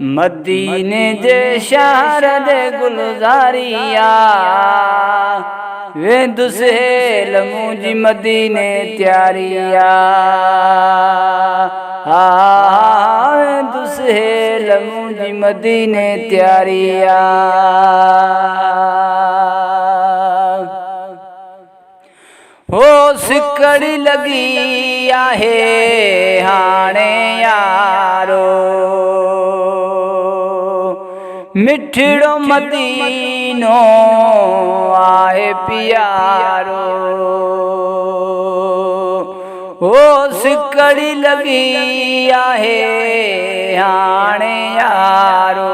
मदीने जे शहर दे गुलजारिया वे दुसेल मुझी मदीने त्यारिया वे दुसेल मुझी मदीने त्यारिया। हो सिकड़ी लगी आहे हाणे यारो मिठड़ो मदीनो आहे प्यारो। हो सिकड़ी लगी आहे हाणे यारो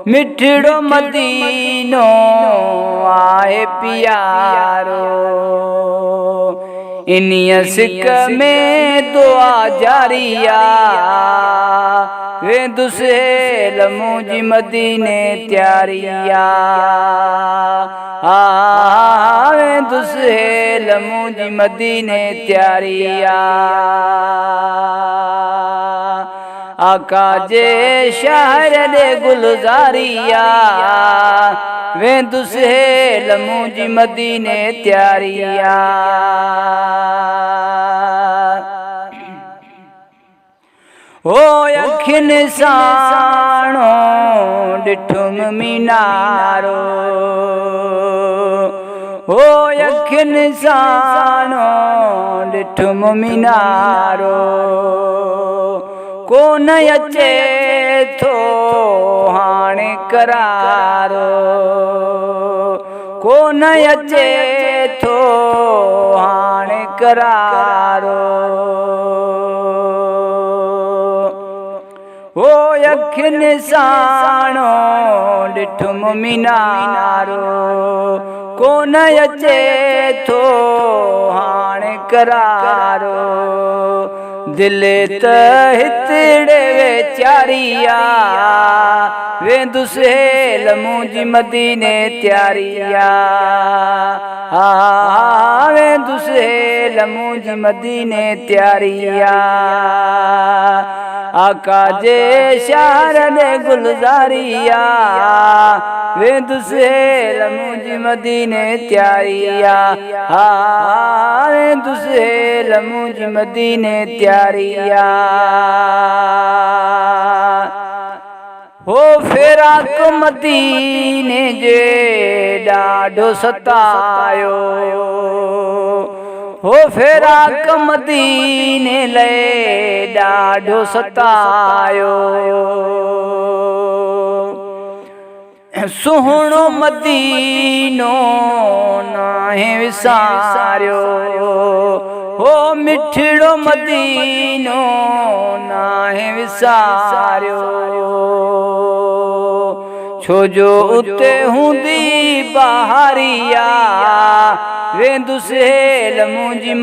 मिठड़ो मदीनो आहे प्यारो। इन्हीअ सिक में दुआ जारिया वे दुसेल मुझी मदीने त्यारिया वे दुसेल मुझी मदीने त्यारिया। आका जे शहर दे गुलजारिया वे दुसेल मुझी मदीने त्यारिया। हो अखिन साणो डिठुम मीनारो हो अखिन साणो डिठुम मीनारो कोन अचे थो हाणे करारो कोन अचे थो हाणे करारो। हो अखिन साणो डिठुम मीनारो कोन अचे थो हाणे करारो। दिल त हितड़े वेचारिया वे दुसेल मुझी मदीने त्यारिया वे दुसेल मुझी मदीने त्यारिया। आका जे शहर दे गुलजारिया वे दुसेल मुझी मदीने त्यारिया वे दुसेल मुझी मदीने त्यारिया। हो फिराक मदीने जे ॾाढो सतायो हो फिराक मदीने ले ॾाढो सतायो। सुहिणो मदीनो नाहे विसारियो हो मिठड़ो मदीनो नाहे विसारियो। छोजो उते हूंदी बहारिया वे दुसेल मुझी